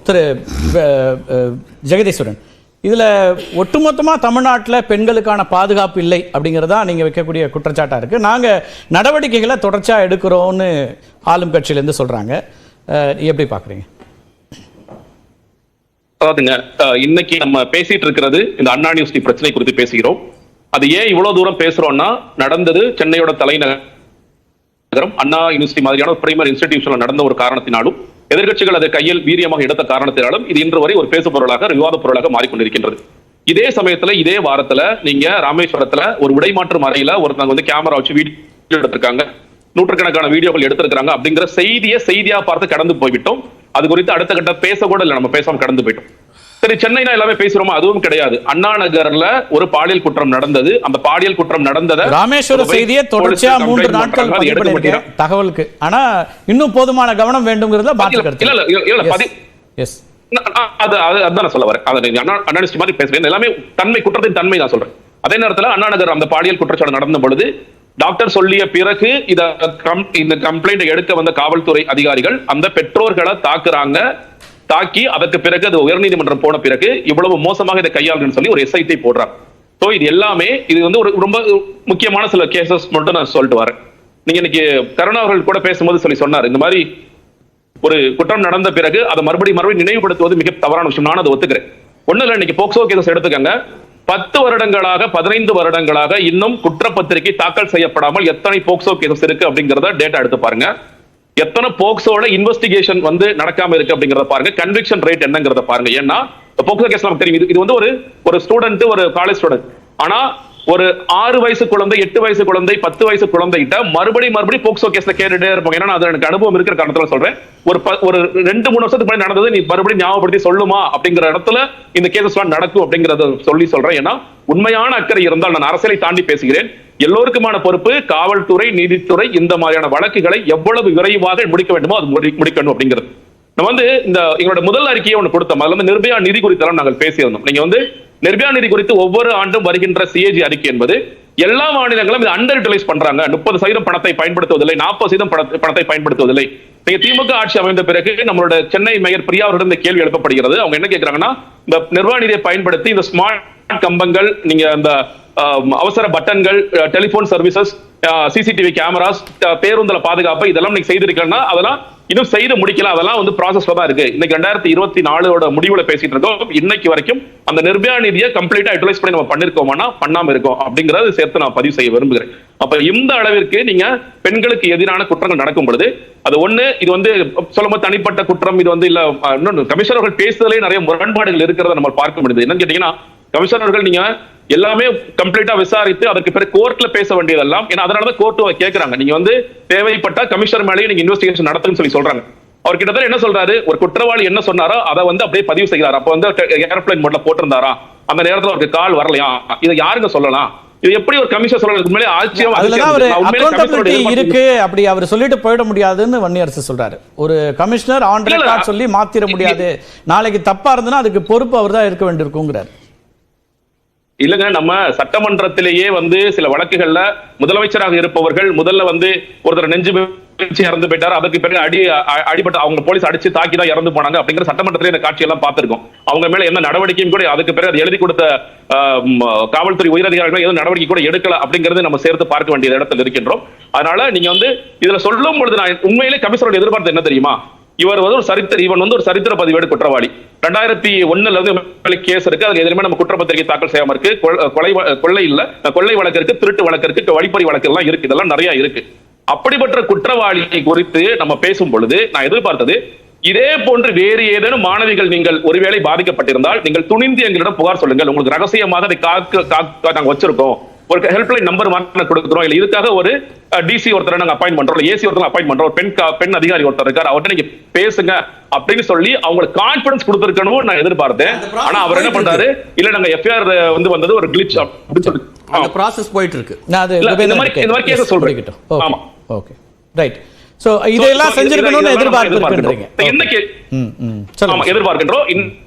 திரு ஜெகதீஸ்வரன், இதில் ஒட்டுமொத்தமாக தமிழ்நாட்டில் பெண்களுக்கான பாதுகாப்பு இல்லை அப்படிங்கிறதா நீங்கள் வைக்கக்கூடிய குற்றச்சாட்டாக இருக்குது. நாங்கள் நடவடிக்கைகளை தொடர்ச்சியாக எடுக்கிறோன்னு ஆளும் கட்சியிலேருந்து சொல்கிறாங்க. எப்படி பார்க்குறீங்க? அதாவதுங்க, இன்னைக்கு நம்ம பேசிட்டு இருக்கிறது இந்த அண்ணா யூனிவர்சிட்டி பிரச்சனை குறித்து பேசுகிறோம். அது ஏன் இவ்வளவு தூரம் பேசுறோம்னா, நடந்தது சென்னையோட தலைநகரம் அண்ணா யூனிவர்சிட்டி மாதிரியான ஒரு பிரைமரி இன்ஸ்டிடியூஷன்ல நடந்த ஒரு காரணத்தினாலும், எதிர்கட்சிகள் அதை கையில் வீரியமாக எடுத்த காரணத்தினாலும் இது இன்று வரை ஒரு பேசு பொருளாக, விவாத பொருளாக மாறிக்கொண்டிருக்கின்றது. இதே சமயத்துல, இதே வாரத்துல நீங்க ராமேஸ்வரத்துல ஒரு உடைமாற்று அறையில ஒருத்தவங்க வந்து கேமரா வச்சு வீடியோ எடுத்திருக்காங்க, நூற்றுக்கணக்கான வீடியோக்கள் எடுத்திருக்காங்க அப்படிங்கிற செய்தியா பார்த்து கடந்து போய்விட்டோம். அது குறித்து அடுத்த கட்ட பேச கூட இல்லை, நம்ம பேசாம கடந்து போயிட்டோம். சரி, சென்னைனா எல்லாமே பேசுறோமா? அதுவும் கிடையாது. அண்ணா நகர்ல ஒரு பாலியல் குற்றம் நடந்தது. அந்த பாலியல் குற்றம் நடந்தத ராமேஸ்வர செய்தியை தொடர்ச்சியா 3 நாட்கள் தகவலுக்கு, ஆனா இன்னும் போதுமான கவனம் வேண்டும்ங்கிறதுல மாற்று கருத்து அதான் சொல்ல வரேன். அண்ணா மாதிரி பேசுறேன், எல்லாமே தன்மை, குற்றத்தின் தன்மை தான் சொல்றேன். அதே நேரத்தில் அண்ணா நகர் அந்த பாலியல் குற்றச்சாட்டு நடந்த பொழுது டாக்டர் சொல்லிய பிறகு இந்த கம்ப்ளைண்ட் எடுக்க வந்த காவல்துறை அதிகாரிகள் அந்த பெற்றோர்களை தாக்கி அதற்கு பிறகு அது உயர்நீதிமன்றம் போன பிறகு இவ்வளவு மோசமாக இதை கையாளுன்னு சொல்லி ஒரு எஸ்ஐடி போடுறாங்க. ஸோ இது எல்லாமே இது வந்து ஒரு ரொம்ப முக்கியமான சில கேசஸ் மட்டும் நான் சொல்லிட்டு வரேன். நீங்க இன்னைக்கு கருணா அவர்கள் கூட பேசும்போது சொன்னார், இந்த மாதிரி ஒரு குற்றம் நடந்த பிறகு அதை மறுபடியும் நினைவுபடுத்துவது மிக தவறான விஷயம். நான் அதை ஒத்துக்கிறேன். ஒண்ணு இல்லை, இன்னைக்கு போக்சோ கேஸ் எடுத்துக்கங்க. 10 வருடங்களாக 15 வருடங்களாக இன்னும் குற்றப்பத்திரிகை தாக்கல் செய்யப்படாமல் எத்தனை போக்சோ கேசஸ் இருக்கு அப்படிங்கறத டேட்டா எடுத்து பாருங்க. எத்தனை போக்சோட இன்வெஸ்டிகேஷன் வந்து நடக்காம இருக்கு அப்படிங்கறத பாருங்க. கன்விக்ஷன் ரேட் என்னங்கறத பாருங்க. ஏன்னா போக்சோ கேஸ் நமக்கு தெரியும், இது வந்து ஒரு ஸ்டூடெண்ட், ஒரு காலேஜ் ஸ்டூடெண்ட். ஆனா ஒரு 6 வயசு குழந்தை, 8 வயசு குழந்தை, 10 வயசு குழந்தைகிட்ட மறுபடியும் போக்சோ கேஸ்ல கேட்டுட்டே இருப்பாங்க. ஏன்னா அது எனக்கு அனுபவம் இருக்கிற காரணத்துல சொல்றேன். ஒரு 2-3 வருஷத்துக்கு முன்னாடி நடந்தது நீ மறுபடியும் ஞாபகப்படுத்தி சொல்லுமா அப்படிங்கிற இடத்துல இந்த கேசஸ் எல்லாம் நடக்கும் அப்படிங்கறத சொல்றேன். ஏன்னா உண்மையான அக்கறை இருந்தால், நான் அரசியலை தாண்டி பேசுகிறேன், எல்லோருக்குமான பொறுப்பு காவல்துறை, நீதித்துறை இந்த மாதிரியான வழக்குகளை எவ்வளவு விரைவாக முடிக்க வேண்டுமோ அது முடிக்கணும் அப்படிங்கிறது. நம்ம வந்து எங்களோட முதல் அறிக்கையை ஒன்று கொடுத்தோம். அதுல வந்து நிர்பயா நிதி குறித்தெல்லாம் நாங்கள் பேசியிருந்தோம். நீங்க வந்து நிர்பயா நிதி குறித்து ஒவ்வொரு ஆண்டும் வருகின்ற சிஏஜி அறிக்கை என்பது எல்லா மாநிலங்களும் இது அண்டர் யூட்டிலைஸ் பண்றாங்க. 30% பணத்தை பயன்படுத்துவதில்லை, 40% பணத்தை பயன்படுத்துவதில்லை. நீங்க திமுக ஆட்சி அமைந்த பிறகு நம்மளோட சென்னை மேயர் பிரியா அவர்களிடம் இந்த கேள்வி எழுப்பப்படுகிறது. அவங்க என்ன கேட்கிறாங்கன்னா, இந்த நிர்வாக நிதியை பயன்படுத்தி இந்த ஸ்மார்ட் கம்பங்கள், நீங்க அந்த அவசர பட்டன்கள், டெலிபோன் சர்வீசஸ், சிசிடிவி கேமராஸ், பேருந்துல பாதுகாப்பு, இதெல்லாம் நீங்க செய்திருக்கீங்கன்னா அதெல்லாம் இன்னும் செய்து முடிக்கல. அதெல்லாம் வந்து ப்ராசஸ்ல தான் இருக்கு. இன்னைக்கு 2024 முடிவுல பேசிட்டு இருக்கோம். இன்னைக்கு வரைக்கும் அந்த நிர்பயா நிதியை கம்ப்ளீட்டா யூட்டிலைஸ் பண்ணி நம்ம பண்ணிருக்கோம்னா பண்ணாம இருக்கோம் அப்படிங்கறது சேர்த்து நான் பதிவு செய்ய விரும்புகிறேன். அப்ப இந்த அளவிற்கு நீங்க பெண்களுக்கு எதிரான குற்றங்கள் நடக்கும் பொழுது அது ஒண்ணு, இது வந்து சொல்லும்போது தனிப்பட்ட குற்றம், இது வந்து இல்ல, இன்னொன்று கமிஷனர்கள் பேசுதலே நிறைய முரண்பாடுகள் இருக்கிறத நம்ம பார்க்க முடியுது. என்னன்னு கேட்டீங்கன்னா, கமிஷனர்கள் நீங்க எல்லாமே கம்ப்ளீட்டா விசாரித்து அதற்கு பிறகு கோர்ட்ல பேச வேண்டியதெல்லாம், ஏன்னா அதனாலதான் கோர்ட் கேட்கறாங்க, நீங்க வந்து தேவைப்பட்ட கமிஷனர் மேலேயே நீங்க இன்வெஸ்டிகேஷன் நடத்துன்னு சொல்றாங்க. அவர் கிட்டத்தட்ட என்ன சொல்றாரு, ஒரு குற்றவாளி என்ன சொன்னாரோ அதை வந்து அப்படியே பதிவு செய்கிறார். அப்ப வந்து ஏர்பிளைன் மோட்ல போட்டிருந்தாரா, அந்த நேரத்தில் அவருக்கு கால் வரலையா, இதை யாருங்க சொல்லலாம்? இது எப்படி ஒரு கமிஷன் சொல்றதுக்கு முன்னாடி ஆச்சரியம் இருக்கு. அப்படி அவர் சொல்லிட்டு போயிட முடியாதுன்னு வன்னியரசு சொல்றாரு. ஒரு கமிஷனர் ஆன் ரெக்கார்ட் சொல்லி மாத்திர முடியாது, நாளைக்கு தப்பா இருந்ததுன்னா அதுக்கு பொறுப்பு அவர் தான் இருக்க வேண்டியிருக்குங்கிறார். இல்லங்க, நம்ம சட்டமன்றத்திலேயே வந்து சில வழக்குகள்ல முதலமைச்சராக இருப்பவர்கள் முதல்ல வந்து ஒருத்தர் நெஞ்சு இறந்து போயிட்டாரு, அதுக்கு பிறகு அடிபட்டு அவங்க போலீஸ் அடிச்சு தாக்கி தான் இறந்து போனாங்க அப்படிங்கிற சட்டமன்றத்திலே இந்த காட்சியெல்லாம் பார்த்திருக்கோம். அவங்க மேல என்ன நடவடிக்கையும் கூட அதுக்கு பிறகு அது எழுதி கொடுத்த காவல்துறை உயரதிகாரிகள் எதுவும் நடவடிக்கை கூட எடுக்கல அப்படிங்கறது நம்ம சேர்த்து பார்க்க வேண்டிய இடத்துல இருக்கின்றோம். அதனால நீங்க வந்து இதுல சொல்லும் பொழுது நான் உண்மையிலே கமிஷனரோட எதிர்பார்த்து என்ன தெரியுமா, இவர் வந்து ஒரு சரித்திர பதிவேடு குற்றவாளி. 2001 கேஸ் இருக்கு, அதுக்கு எதிலுமே நம்ம குற்றப்பத்திரிகை தாக்கல் செய்யாம இருக்கு. கொள்ளை வழக்கு இருக்கு, திருட்டு வழக்கு இருக்கு, வழிப்பறி வழக்கு எல்லாம் இருக்கு, இதெல்லாம் நிறைய இருக்கு. அப்படிப்பட்ட குற்றவாளியை குறித்து நம்ம பேசும் பொழுது நான் எதிர்பார்த்தது, இதே போன்று வேறு ஏதேனும் மாணவிகள் நீங்கள் ஒருவேளை பாதிக்கப்பட்டிருந்தால் நீங்கள் துணிந்து எங்களிடம் புகார் சொல்லுங்கள், உங்களுக்கு ரகசியமாக அதை காக்க நாங்க வச்சிருக்கோம், ஒரு ஹெல்ப்லைன் நம்பர் கொடுக்கிறோம், இல்ல இதுக்காக ஒரு டிசி ஒருத்தர் நாங்க அப்பாயிண்ட் பண்றோம், ஏசி ஒருத்தர் அப்பாயிண்ட் பண்றோம், பெண் அதிகாரி ஒருத்தர் இருக்காரு, அவர்கிட்ட நீங்க பேசுங்க அப்படின்னு சொல்லி அவங்களுக்கு கான்பிடன்ஸ் கொடுத்திருக்கணும் நான் எதிர்பார்த்தேன். ஆனா அவர் என்ன பண்றாரு, இல்ல நாங்க எஃப்ஐஆர் வந்து வந்தது ஒரு கிளிச் அப்படின்னு சொல்லி அந்த process போயிட்டு இருக்கு. நான் அது இந்த மாதிரி கேஸ் சொல்றேன். ஆமா, ஓகே, ரைட். சோ இதெல்லாம் செஞ்சிருக்கணும்னு எதிர்பார்க்கிறீங்க. இன்னைக்கு எதிர்பார்க்கின்றோம்.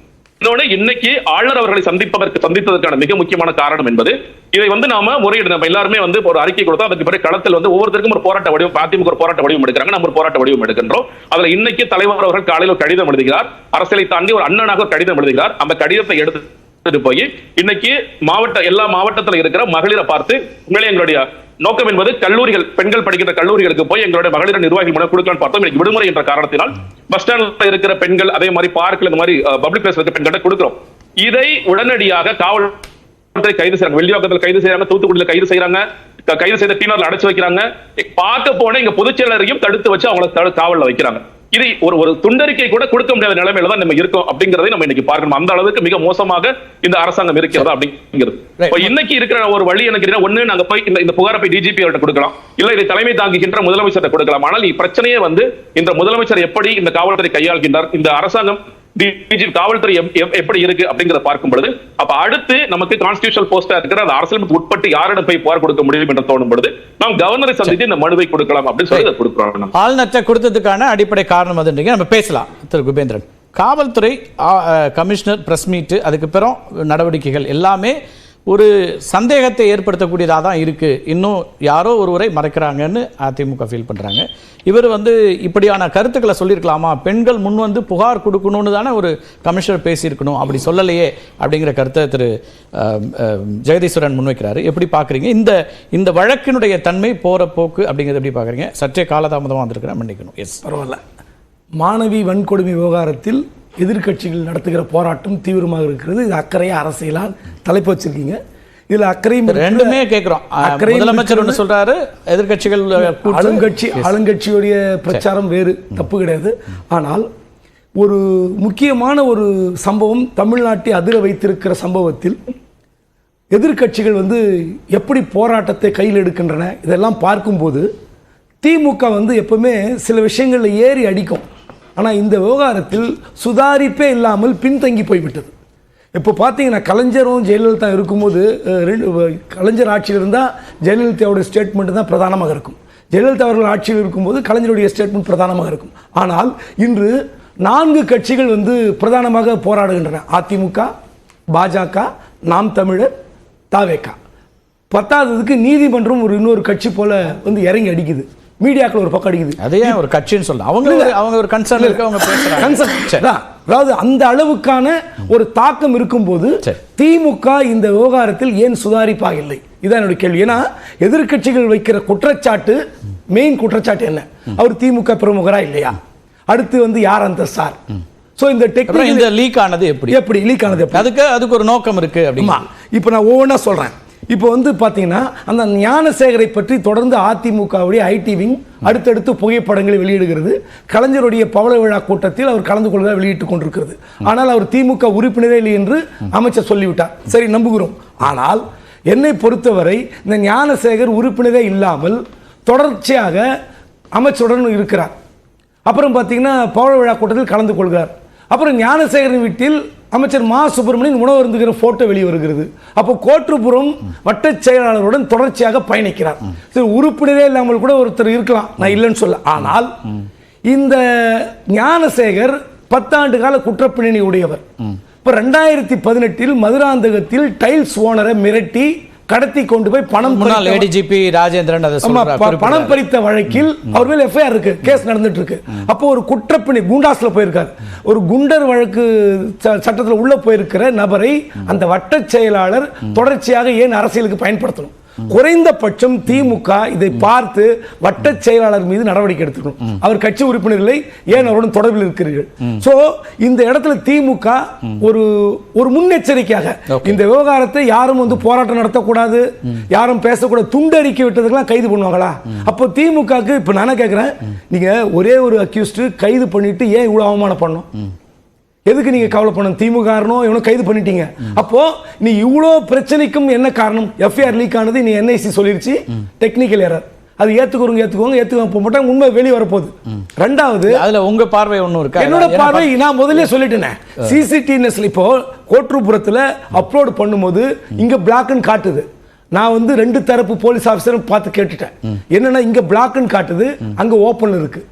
இன்னொன்னு, இன்னைக்கு ஆளுநர் அவர்களை சந்தித்ததற்கான மிக முக்கியமான காரணம் என்பது இதை வந்து நாம முறையிடு நம்ம எல்லாருமே வந்து ஒரு அறிக்கை கொடுத்தோம். அதுக்கு பிறகு களத்தில் வந்து ஒவ்வொருத்தருக்கும் ஒரு போராட்ட வடிவம், அதிமுக ஒரு போராட்ட வடிவம் எடுக்கிறாங்க, நம்ம ஒரு போராட்ட வடிவம் எடுக்கின்றோம். அதுல இன்னைக்கு தலைவர் அவர்கள் காலையில் ஒரு கடிதம் எழுதுகிறார், அரசியலை தாண்டி ஒரு அண்ணனாக ஒரு கடிதம் எழுதுகிறார். அந்த கடிதத்தை எடுத்து போய் இன்னைக்கு எல்லா மாவட்டத்தில் இருக்கிற மகளிரை பார்த்து உண்மையிலே எங்களுடைய நோக்கம் என்பது கல்லூரிகள், பெண்கள் படிக்கிற கல்லூரிகளுக்கு போய் எங்களுடைய மகளிர் நிர்வாகிகள் மூலம் கொடுக்கலாம்னு பார்த்தோம். இன்னைக்கு விடுமுறை என்ற காரணத்தினால் பஸ் ஸ்டாண்ட்ல இருக்கிற பெண்கள், அதே மாதிரி பார்க்ல இந்த மாதிரி பப்ளிக் பிளேஸ்ல இருக்கிற பெண்களை கொடுக்கிறோம். இதை உடனடியாக காவல் கைது செய்யறாங்க, வெள்ளிவாக்கத்தில் கைது செய்யறாங்க, தூத்துக்குடியில் கைது செய்யறாங்க, கைது செய்த டீனர்ல அடைச்சு வைக்கிறாங்க. பார்க்க போன இங்க பொதுச் செயலரையும் தடுத்து வச்சு அவங்களை காவல்ல வைக்கிறாங்க. இது ஒரு துண்டறிக்கை கூட கொடுக்க முடியாத நிலைமையில தான் நம்ம இருக்கோம் அப்படிங்கறதை நம்ம இன்னைக்கு பார்க்கணும். அந்த அளவுக்கு மிக மோசமாக இந்த அரசாங்கம் இருக்கிறதா அப்படிங்கிறது. இன்னைக்கு இருக்கிற ஒரு வழி எனக்கு ஒண்ணு, நாங்க போய் இந்த புகாரை போய் டிஜிபி அவர்கிட்ட கொடுக்கலாம், இல்ல இதை தலைமை தாங்குகின்ற முதலமைச்சர் கொடுக்கலாம். ஆனால் பிரச்சனையே வந்து இந்த முதலமைச்சர் எப்படி இந்த காவல்துறை கையாள்கின்றார், இந்த அரசாங்கம் காவல்துறை எப்படி இருக்கு அப்படிங்கறத பார்க்கும் பொழுது, அப்ப அடுத்து நமக்கு கான்ஸ்டிடியூஷனல் போஸ்டா இருக்கிற அந்த அரசியல் உட்பட்டு யாரிடம் போய் புகார் கொடுக்க முடியும் என்று தோணும் பொழுது நாம் கவர்னரை சந்தித்து இந்த மனுவை கொடுக்கலாம் அப்படின்னு சொல்லி கொடுக்கிறோம். ஆளுநர் கொடுத்ததுக்கான அடிப்படை காரணம் அதுன்றீங்க, நம்ம பேசலாம். திரு குபேந்திரன், காவல்துறை கமிஷனர் பிரஸ் மீட், அதுக்கு பிறகு நடவடிக்கைகள் எல்லாமே ஒரு சந்தேகத்தை ஏற்படுத்தக்கூடியதாக தான் இருக்குது. இன்னும் யாரோ ஒருவரை மறைக்கிறாங்கன்னு அதிமுக ஃபீல் பண்ணுறாங்க. இவர் வந்து இப்படியான கருத்துக்களை சொல்லியிருக்கலாமா? பெண்கள் முன் வந்து புகார் கொடுக்கணும்னு தானே ஒரு கமிஷனர் பேசியிருக்கணும், அப்படி சொல்லலையே அப்படிங்கிற கருத்தை திரு ஜெகதீஸ்வரன் முன்வைக்கிறாரு. எப்படி பார்க்குறீங்க இந்த வழக்கினுடைய தன்மை, போகிற போக்கு அப்படிங்கிறது எப்படி பார்க்குறீங்க? சற்றே காலதாமதமாக வந்திருக்கிறேன், மன்னிக்கணும். எஸ், பரவாயில்ல. மாணவி வன்கொடுமை விவகாரத்தில் எதிர்கட்சிகள் நடத்துகிற போராட்டம் தீவிரமாக இருக்கிறது. இது அக்கறையா அரசியலால் தலைப்பு வச்சிருக்கீங்க. இதுல அக்கறையும் ரெண்டுமே கேட்கிறோம். முதலமைச்சர் ஒன்று சொல்றாரு, எதிர்கட்சிகள் ஆளுங்கட்சியுடைய பிரச்சாரம் வேறு, தப்பு கிடையாது. ஆனால் ஒரு முக்கியமான ஒரு சம்பவம், தமிழ்நாட்டை அதிர வைத்திருக்கிற சம்பவத்தில் எதிர்கட்சிகள் வந்து எப்படி போராட்டத்தை கையில் எடுக்கின்றன, இதெல்லாம் பார்க்கும்போது திமுக வந்து எப்பவுமே சில விஷயங்களில் ஏறி அடிக்கும். ஆனால் இந்த விவகாரத்தில் சுதாரிப்பே இல்லாமல் பின்தங்கி போய்விட்டது. இப்போ பார்த்தீங்கன்னா கலைஞரும் ஜெயலலிதா இருக்கும்போது, கலைஞர் ஆட்சியில் இருந்தால் ஜெயலலிதாவுடைய ஸ்டேட்மெண்ட் தான் பிரதானமாக இருக்கும், ஜெயலலிதா அவர்கள் ஆட்சியில் இருக்கும்போது கலைஞருடைய ஸ்டேட்மெண்ட் பிரதானமாக இருக்கும். ஆனால் இன்று 4 கட்சிகள் வந்து பிரதானமாக போராடுகின்றன. அதிமுக, பாஜக, நாம் தமிழர், தவேக. 10வதுக்கு நீதிமன்றம் இன்னொரு கட்சி போல வந்து இறங்கி அடிக்குது, மீடியாக்கள் ஒரு பக்கம் அடிக்குது. அதே ஒரு கட்சின்னு சொல்லலாம். அவங்க ஒரு கன்சர்ன் இருக்கு, அவங்க பேசுறாங்க. அதாவது அந்த அளவுக்கான ஒரு தாக்கம் இருக்கும்போது திமுக இந்த விவகாரத்தில் ஏன் சுதாரிப்பாக இல்லை? இதான் என்னுடைய கேள்வி. ஏன்னா எதிர்கட்சிகள் வைக்கிற குற்றச்சாட்டு, மெயின் குற்றச்சாட்டு என்ன? அவர் திமுக பிரமுகரா இல்லையா? அடுத்து வந்து யார் அந்த சார்? சோ இந்த டெக்னிக்கல் லீக் ஆனது எப்படி லீக் ஆனது? அதுக்கு ஒரு நோக்கம் இருக்கு அப்படிமா. இப்போ நான் ஒவ்வொன்றா சொல்றேன். இப்போ வந்து பார்த்தீங்கன்னா அந்த ஞானசேகரை பற்றி தொடர்ந்து அதிமுகவுடைய ஐடி விங் அடுத்தடுத்து புகைப்படங்களை வெளியிடுகிறது. கலைஞருடைய பவள விழா கூட்டத்தில் அவர் கலந்து கொள்வதாக வெளியிட்டுக் கொண்டிருக்கிறது. ஆனால் அவர் திமுக உறுப்பினரே இல்லை என்று அமைச்சர் சொல்லிவிட்டார். சரி, நம்புகிறோம். ஆனால் என்னை பொறுத்தவரை இந்த ஞானசேகர் உறுப்பினரே இல்லாமல் தொடர்ச்சியாக அமைச்சருடன் இருக்கிறார். அப்புறம் பார்த்தீங்கன்னா பவள விழா கூட்டத்தில் கலந்து கொள்கிறார். அப்புறம் ஞானசேகரின் வீட்டில் அமைச்சர் மா சுப்பிரமணியன் உணவு அருந்துகிற போட்டோ வெளியே வருகிறது. அப்போ கோட்டுப்புறம் வட்ட செயலாளருடன் தொடர்ச்சியாக பயணிக்கிறார். உறுப்பினரே இல்லாமல் கூட ஒருத்தர் இருக்கலாம், நான் இல்லைன்னு சொல்ல. ஆனால் இந்த ஞானசேகர் 10 ஆண்டு கால குற்றப்பின்னணி உடையவர். இப்போ 2018 மதுராந்தகத்தில் டைல்ஸ் ஓனரை மிரட்டி கடத்தி கொண்டு போய் பணம் பணம் பறித்த வழக்கில் அவர் மேல் எஃப்ஐஆர் இருக்கு, கேஸ் நடந்துட்டு இருக்கு. அப்போ ஒரு குற்றப்பிணை குண்டாஸ்ல போயிருக்காரு. ஒரு குண்டர் வழக்கு சட்டத்தில் உள்ள போயிருக்கிற நபரை அந்த வட்ட செயலாளர் தொடர்ச்சியாக ஏன் அரசியலுக்கு பயன்படுத்தணும்? குறைந்தபட்சம் திமுக இதை பார்த்து வட்ட செயலாளர் மீது நடவடிக்கை எடுத்துக்கணும். அவர் கட்சி உறுப்பினர்களை ஏன் அவருடன் தொடர்பில் இருக்கிறீர்கள்? சோ இந்த இடத்துல திமுக ஒரு முன்னெச்சரிக்கையாக இந்த விவகாரத்தை யாரும் வந்து போராட்டம் நடத்தக்கூடாது, யாரும் பேசக்கூடாது, துண்டறிக்கை விட்டதுக்கெல்லாம் கைது பண்ணுவாங்களா? அப்போ திமுகக்கு இப்ப நான் கேட்கிறேன், நீங்க ஒரே ஒரு அக்யூஸ்ட் கைது பண்ணிட்டு ஏன் இவ்வளவு அவமானம் பண்ணணும்? எதுக்கு நீங்க கவலை பண்ணணும்? திமுக இவனை கைது பண்ணிட்டீங்க. அப்போ நீ இவ்வளோ பிரச்சனைக்கும் என்ன காரணம்? எஃப்ஐஆர் லீக் ஆனது நீ என்ஐசி சொல்லிருச்சு, டெக்னிக்கல் எரர். அது ஏத்துக்கோங்க போட்டா உண்மை வெளியே வரப்போகுது. ரெண்டாவது, அதுல உங்க பார்வை ஒன்றும் இருக்கு. என்னோட பார்வை நான் முதல்ல சொல்லிட்டேன். சிசிடிவி இப்போ கோட்ரூபுரத்தில் அப்லோட் பண்ணும்போது இங்க பிளாக்னு காட்டுது. நான் வந்து 2 தரப்பு போலீஸ் ஆஃபீஸரும் பார்த்து கேட்டுட்டேன். என்னன்னா இங்க பிளாக்னு காட்டுது, அங்க ஓப்பன் இருக்கு.